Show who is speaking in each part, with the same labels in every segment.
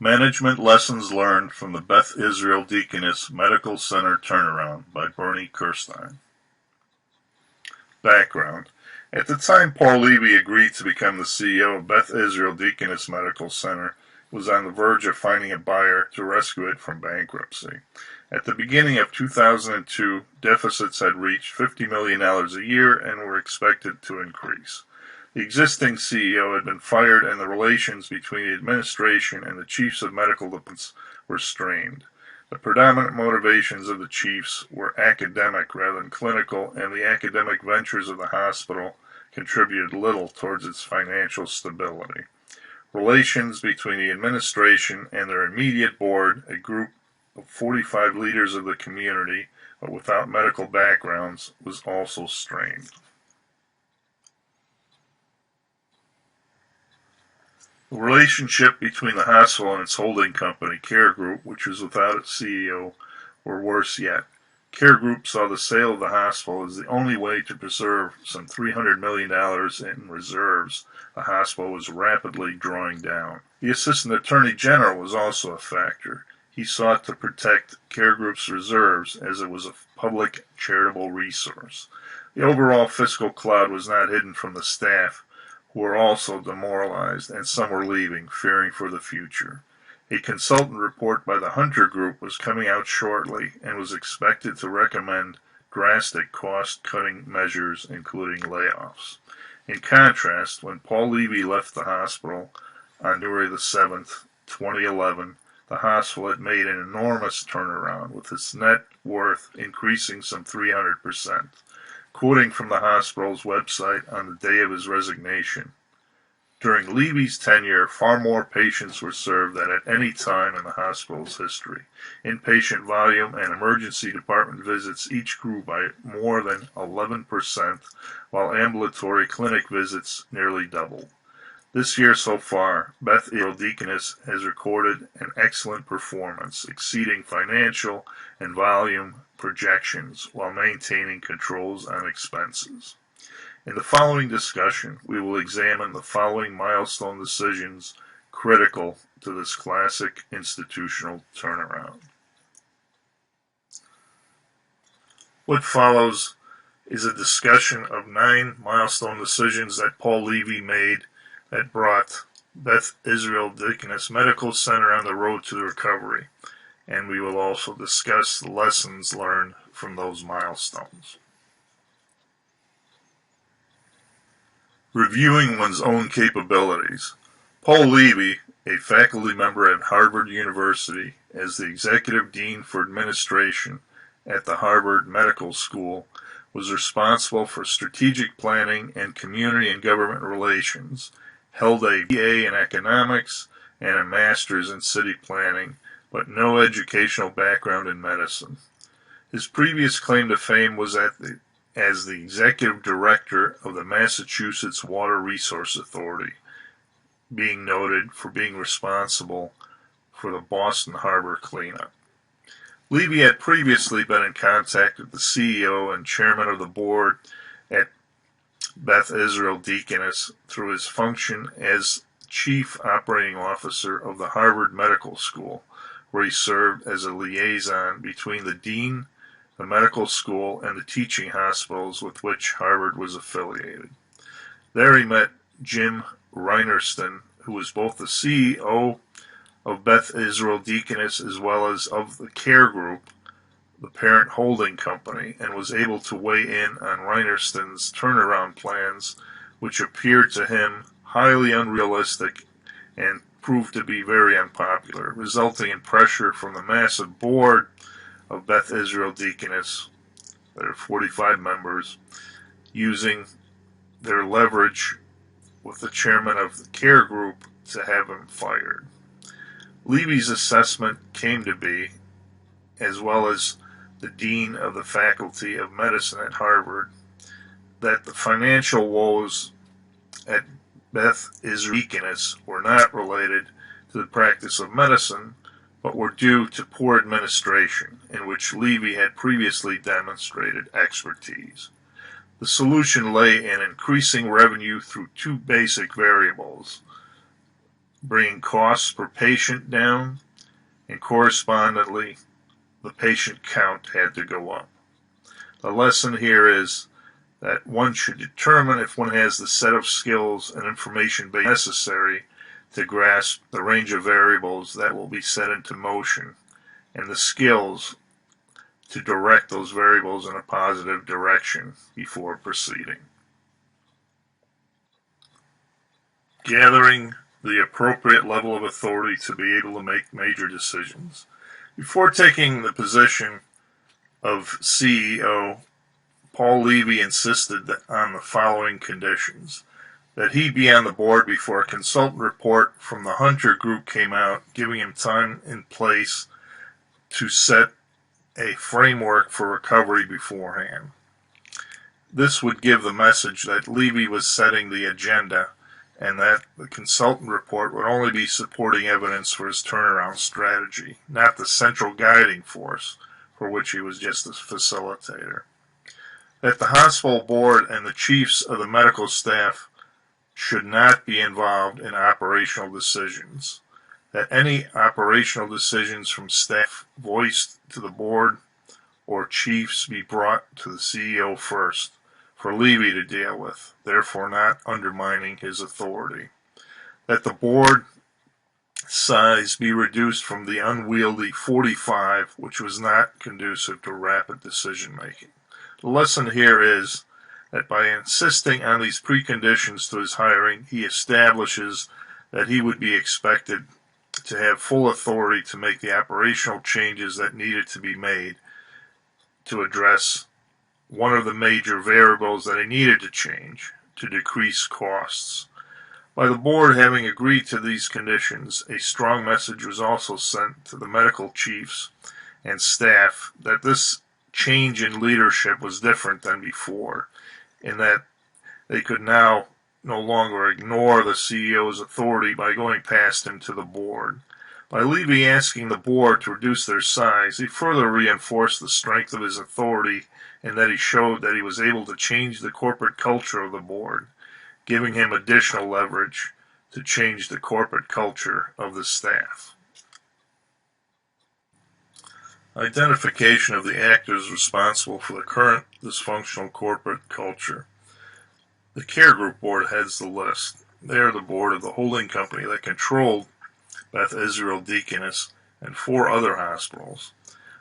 Speaker 1: Management Lessons Learned from the Beth Israel Deaconess Medical Center Turnaround by Bernie Kirstein. Background. At the time Paul Levy agreed to become the CEO of Beth Israel Deaconess Medical Center, it was on the verge of finding a buyer to rescue it from bankruptcy. At the beginning of 2002, deficits had reached $50 million a year and were expected to increase. The existing CEO had been fired, and the relations between the administration and the chiefs of medical departments were strained. The predominant motivations of the chiefs were academic rather than clinical, and the academic ventures of the hospital contributed little towards its financial stability. Relations between the administration and their immediate board, a group of 45 leaders of the community, but without medical backgrounds, was also strained. The relationship between the hospital and its holding company, Care Group, which was without its CEO, were worse yet. Care Group saw the sale of the hospital as the only way to preserve some $300 million in reserves the hospital was rapidly drawing down. The Assistant Attorney General was also a factor. He sought to protect Care Group's reserves as it was a public charitable resource. The overall fiscal cloud was not hidden from the staff, who were also demoralized, and some were leaving, fearing for the future. A consultant report by the Hunter Group was coming out shortly and was expected to recommend drastic cost-cutting measures, including layoffs. In contrast, when Paul Levy left the hospital on January 7, 2011, the hospital had made an enormous turnaround, with its net worth increasing some 300%. Quoting from the hospital's website on the day of his resignation, "During Levy's tenure, far more patients were served than at any time in the hospital's history. Inpatient volume and emergency department visits each grew by more than 11%, while ambulatory clinic visits nearly doubled. This year so far, Beth Israel Deaconess has recorded an excellent performance, exceeding financial and volume projections while maintaining controls on expenses." In the following discussion, we will examine the following milestone decisions critical to this classic institutional turnaround. What follows is a discussion of 9 milestone decisions that Paul Levy made that brought Beth Israel Deaconess Medical Center on the road to recovery, and we will also discuss the lessons learned from those milestones. Reviewing one's own capabilities. Paul Levy, a faculty member at Harvard University as the Executive Dean for Administration at the Harvard Medical School, was responsible for strategic planning and community and government relations, held a BA in economics and a master's in city planning, but no educational background in medicine. His previous claim to fame was as the executive director of the Massachusetts Water Resource Authority, being noted for being responsible for the Boston Harbor cleanup. Levy had previously been in contact with the CEO and chairman of the board at Beth Israel Deaconess through his function as Chief Operating Officer of the Harvard Medical School, where he served as a liaison between the dean, the medical school, and the teaching hospitals with which Harvard was affiliated. There he met Jim Reinerston, who was both the CEO of Beth Israel Deaconess as well as of the Care Group, the parent holding company, and was able to weigh in on Reinerston's turnaround plans, which appeared to him highly unrealistic and proved to be very unpopular, resulting in pressure from the massive board of Beth Israel Deaconess, there are 45 members, using their leverage with the chairman of the Care Group to have him fired. Levy's assessment came to be, as well as the dean of the Faculty of Medicine at Harvard, that the financial woes at Beth Israel Deaconess were not related to the practice of medicine, but were due to poor administration, in which Levy had previously demonstrated expertise. The solution lay in increasing revenue through 2 basic variables: bringing costs per patient down, and correspondingly, the patient count had to go up. The lesson here is that one should determine if one has the set of skills and information necessary to grasp the range of variables that will be set into motion, and the skills to direct those variables in a positive direction before proceeding. Gathering the appropriate level of authority to be able to make major decisions. Before taking the position of CEO, Paul Levy insisted on the following conditions: that he be on the board before a consultant report from the Hunter Group came out, giving him time and place to set a framework for recovery beforehand. This would give the message that Levy was setting the agenda and that the consultant report would only be supporting evidence for his turnaround strategy, not the central guiding force for which he was just a facilitator. That the hospital board and the chiefs of the medical staff should not be involved in operational decisions. That any operational decisions from staff voiced to the board or chiefs be brought to the CEO first for Levy to deal with, therefore not undermining his authority. That the board size be reduced from the unwieldy 45, which was not conducive to rapid decision making. The lesson here is that by insisting on these preconditions to his hiring, he establishes that he would be expected to have full authority to make the operational changes that needed to be made to address one of the major variables that he needed to change to decrease costs. By the board having agreed to these conditions, a strong message was also sent to the medical chiefs and staff that this change in leadership was different than before, in that they could now no longer ignore the CEO's authority by going past him to the board. By Levy asking the board to reduce their size, he further reinforced the strength of his authority in that he showed that he was able to change the corporate culture of the board, giving him additional leverage to change the corporate culture of the staff. Identification of the actors responsible for the current dysfunctional corporate culture. The Care Group Board heads the list. They are the board of the holding company that controlled Beth Israel Deaconess and 4 other hospitals.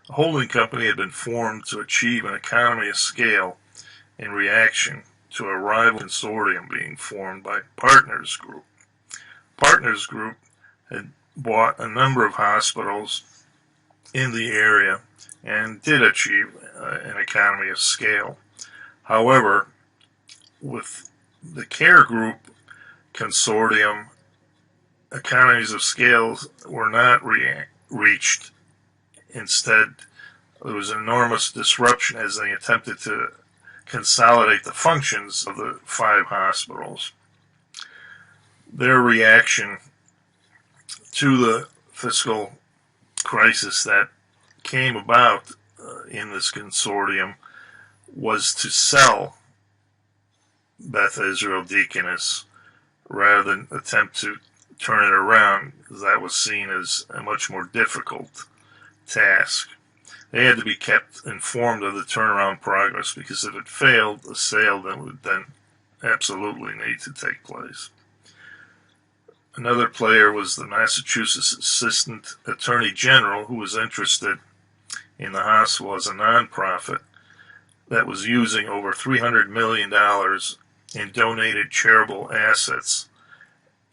Speaker 1: The holding company had been formed to achieve an economy of scale in reaction to a rival consortium being formed by Partners Group. Partners Group had bought a number of hospitals in the area and did achieve an economy of scale. However, with the Care Group consortium, economies of scale were not reached. Instead, there was an enormous disruption as they attempted to consolidate the functions of the 5 hospitals. Their reaction to the fiscal crisis that came about in this consortium was to sell Beth Israel Deaconess rather than attempt to turn it around, because that was seen as a much more difficult task. They had to be kept informed of the turnaround progress, because if it failed, a sale then would then absolutely need to take place. Another player was the Massachusetts Assistant Attorney General, who was interested in the hospital as a nonprofit that was using over $300 million in donated charitable assets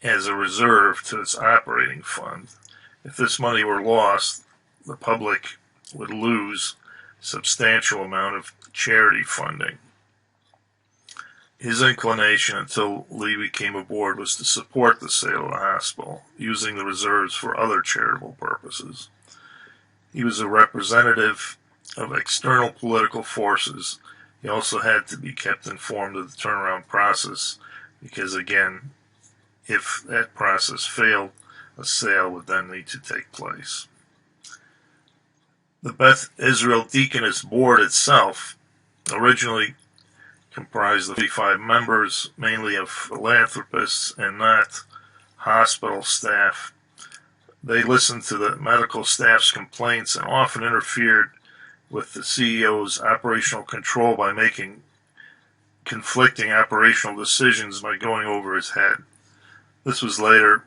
Speaker 1: as a reserve to its operating fund. If this money were lost, the public would lose a substantial amount of charity funding. His inclination until Levy came aboard was to support the sale of the hospital, using the reserves for other charitable purposes. He was a representative of external political forces. He also had to be kept informed of the turnaround process, because again, if that process failed, a sale would then need to take place. The Beth Israel Deaconess Board itself originally comprised of 35 members, mainly of philanthropists and not hospital staff. They listened to the medical staff's complaints and often interfered with the CEO's operational control by making conflicting operational decisions by going over his head. This was later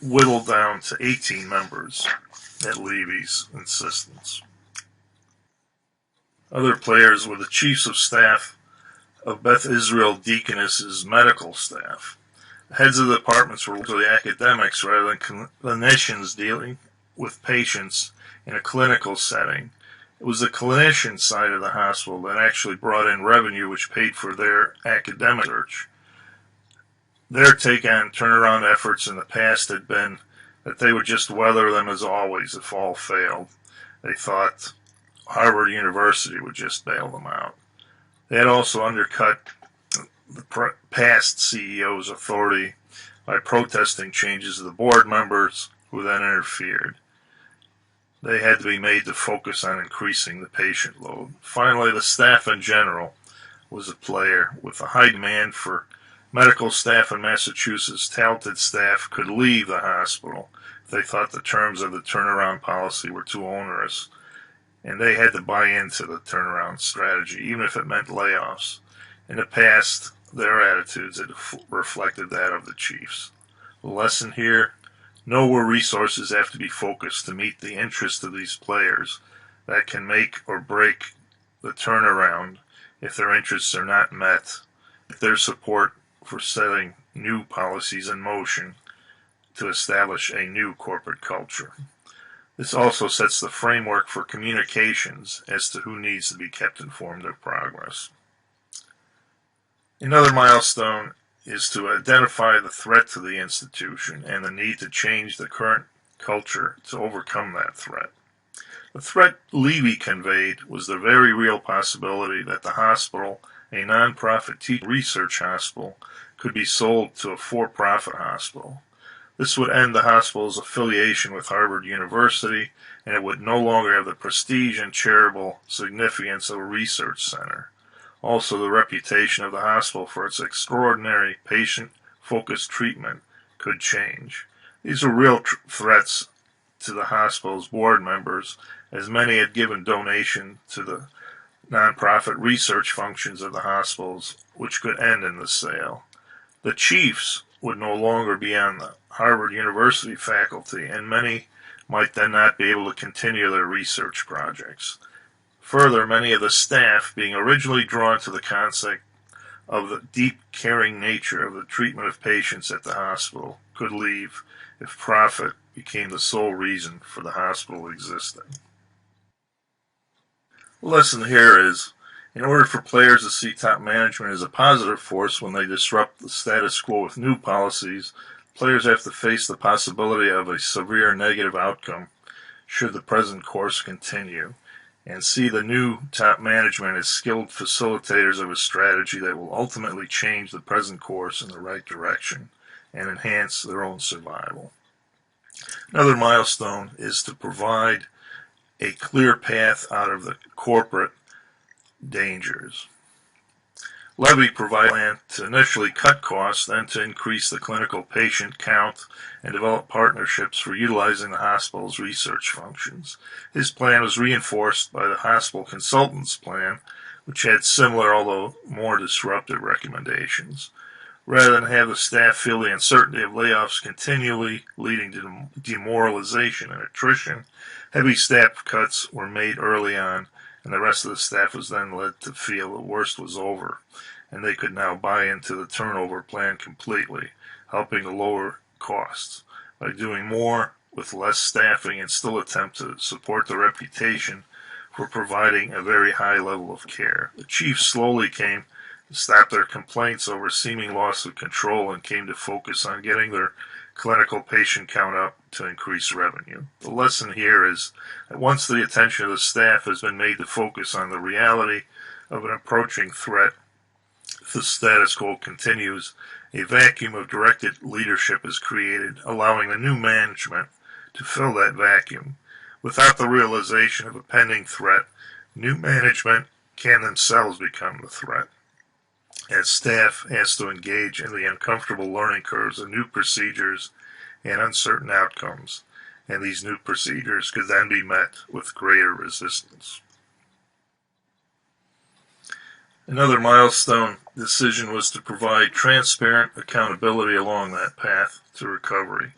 Speaker 1: whittled down to 18 members at Levy's insistence. Other players were the chiefs of staff of Beth Israel Deaconess's medical staff. The heads of the departments were largely academics rather than clinicians dealing with patients in a clinical setting. It was the clinician side of the hospital that actually brought in revenue which paid for their academic research. Their take on turnaround efforts in the past had been that they would just weather them as always if all failed. They thought Harvard University would just bail them out. They had also undercut the past CEO's authority by protesting changes to the board members who then interfered. They had to be made to focus on increasing the patient load. Finally, the staff in general was a player. With a high demand for medical staff in Massachusetts, talented staff could leave the hospital if they thought the terms of the turnaround policy were too onerous, and they had to buy into the turnaround strategy, even if it meant layoffs. In the past, their attitudes had reflected that of the chiefs. The lesson here: know where resources have to be focused to meet the interests of these players that can make or break the turnaround if their interests are not met, if their support for setting new policies in motion to establish a new corporate culture. This also sets the framework for communications as to who needs to be kept informed of progress. Another milestone is to identify the threat to the institution and the need to change the current culture to overcome that threat. The threat Levy conveyed was the very real possibility that the hospital, a nonprofit teaching research hospital, could be sold to a for-profit hospital. This would end the hospital's affiliation with Harvard University, and it would no longer have the prestige and charitable significance of a research center. Also, the reputation of the hospital for its extraordinary patient-focused treatment could change. These were real threats to the hospital's board members, as many had given donation to the nonprofit research functions of the hospitals, which could end in the sale. The chiefs would no longer be on the Harvard University faculty, and many might then not be able to continue their research projects. Further, many of the staff, being originally drawn to the concept of the deep, caring nature of the treatment of patients at the hospital, could leave if profit became the sole reason for the hospital existing. The lesson here is, in order for players to see top management as a positive force when they disrupt the status quo with new policies, players have to face the possibility of a severe negative outcome should the present course continue, and see the new top management as skilled facilitators of a strategy that will ultimately change the present course in the right direction and enhance their own survival. Another milestone is to provide a clear path out of the corporate dangers. Levy provided a plan to initially cut costs, then to increase the clinical patient count and develop partnerships for utilizing the hospital's research functions. His plan was reinforced by the hospital consultant's plan, which had similar, although more disruptive, recommendations. Rather than have the staff feel the uncertainty of layoffs continually leading to demoralization and attrition, heavy staff cuts were made early on, and the rest of the staff was then led to feel the worst was over, and they could now buy into the turnover plan completely, helping to lower costs by doing more with less staffing and still attempt to support the reputation for providing a very high level of care. The chiefs slowly came to stop their complaints over seeming loss of control and came to focus on getting their clinical patient count up to increase revenue. The lesson here is that once the attention of the staff has been made to focus on the reality of an approaching threat, if the status quo continues, a vacuum of directed leadership is created, allowing the new management to fill that vacuum. Without the realization of a pending threat, new management can themselves become the threat, as staff has to engage in the uncomfortable learning curves of new procedures and uncertain outcomes, and these new procedures could then be met with greater resistance. Another milestone decision was to provide transparent accountability along that path to recovery.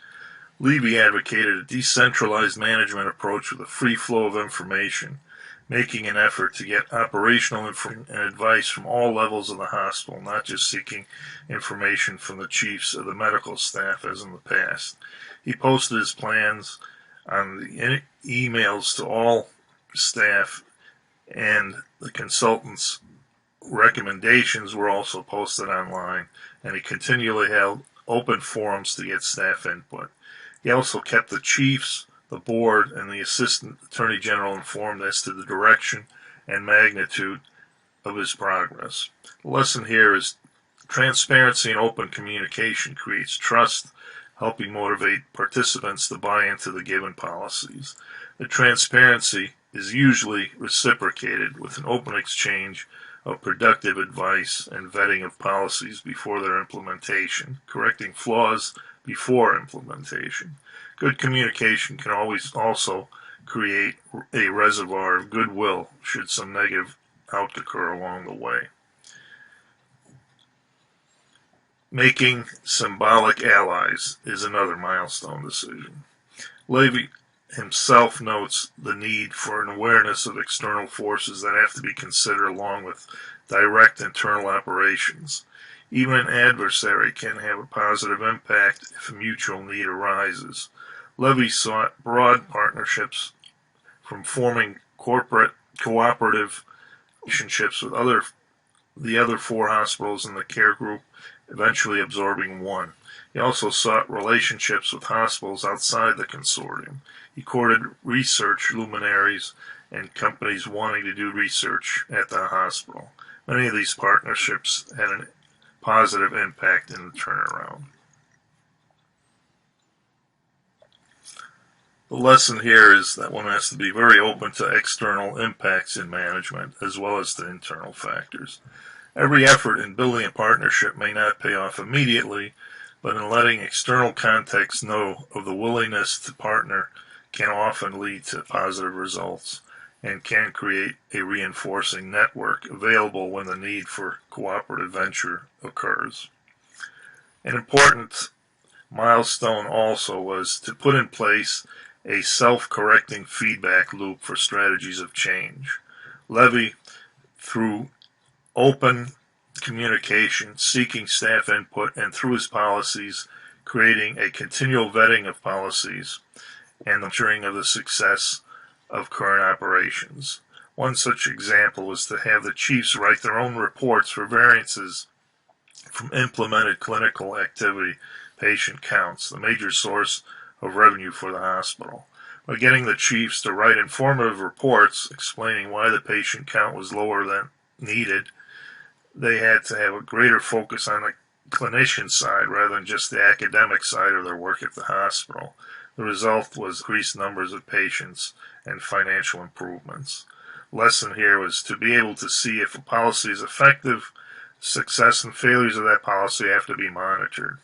Speaker 1: Levy advocated a decentralized management approach with a free flow of information, making an effort to get operational information and advice from all levels of the hospital, not just seeking information from the chiefs of the medical staff as in the past. He posted his plans on the emails to all staff, and the consultants' recommendations were also posted online, and he continually held open forums to get staff input. He also kept the chiefs, the board, and the Assistant Attorney General informed as to the direction and magnitude of his progress. The lesson here is transparency and open communication creates trust, helping motivate participants to buy into the given policies. The transparency is usually reciprocated with an open exchange of productive advice and vetting of policies before their implementation, correcting flaws before implementation. Good communication can always also create a reservoir of goodwill should some negative out occur along the way. Making symbolic allies is another milestone decision. Levy himself notes the need for an awareness of external forces that have to be considered along with direct internal operations. Even an adversary can have a positive impact if a mutual need arises. Levy sought broad partnerships from forming corporate cooperative relationships with the other 4 hospitals in the care group, eventually absorbing 1. He also sought relationships with hospitals outside the consortium. He courted research luminaries and companies wanting to do research at the hospital. Many of these partnerships had a positive impact in the turnaround. The lesson here is that one has to be very open to external impacts in management as well as to internal factors. Every effort in building a partnership may not pay off immediately, but in letting external contexts know of the willingness to partner can often lead to positive results and can create a reinforcing network available when the need for cooperative venture occurs. An important milestone also was to put in place a self-correcting feedback loop for strategies of change. Levy, through open communication, seeking staff input, and through his policies, creating a continual vetting of policies and the ensuring of the success of current operations. One such example was to have the chiefs write their own reports for variances from implemented clinical activity patient counts, the major source of revenue for the hospital. By getting the chiefs to write informative reports explaining why the patient count was lower than needed, they had to have a greater focus on the clinician side rather than just the academic side of their work at the hospital. The result was increased numbers of patients and financial improvements. The lesson here was to be able to see if a policy is effective. Success and failures of that policy have to be monitored.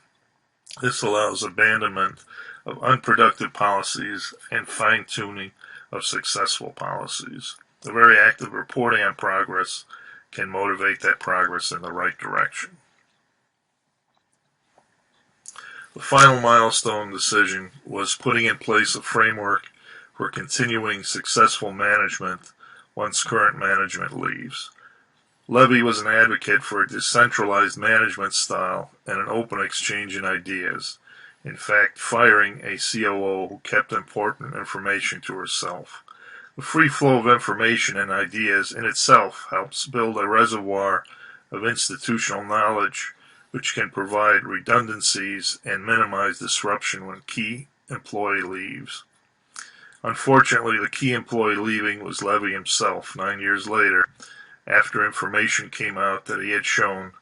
Speaker 1: This allows abandonment of unproductive policies and fine-tuning of successful policies. The very act of reporting on progress can motivate that progress in the right direction. The final milestone decision was putting in place a framework for continuing successful management once current management leaves. Levy was an advocate for a decentralized management style and an open exchange in ideas, in fact firing a COO who kept important information to herself. The free flow of information and ideas in itself helps build a reservoir of institutional knowledge which can provide redundancies and minimize disruption when key employee leaves. Unfortunately, the key employee leaving was Levy himself 9 years later, after information came out that he had shown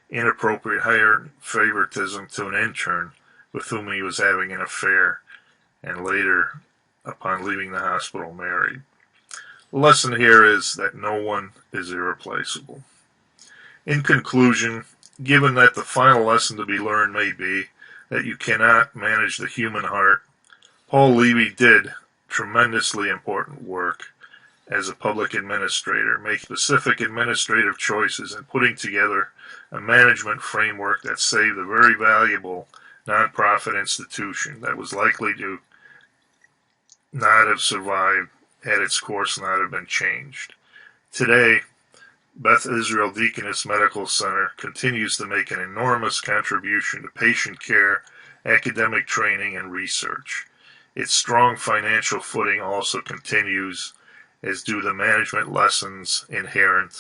Speaker 1: inappropriate hire favoritism to an intern with whom he was having an affair, and later, upon leaving the hospital, married. The lesson here is that no one is irreplaceable. In conclusion, given that the final lesson to be learned may be that you cannot manage the human heart. Paul Levy did tremendously important work as a public administrator, make specific administrative choices, and putting together a management framework that saved a very valuable nonprofit institution that was likely to not have survived had its course not have been changed. Today, Beth Israel Deaconess Medical Center continues to make an enormous contribution to patient care, academic training, and research. Its strong financial footing also continues, as do the management lessons inherent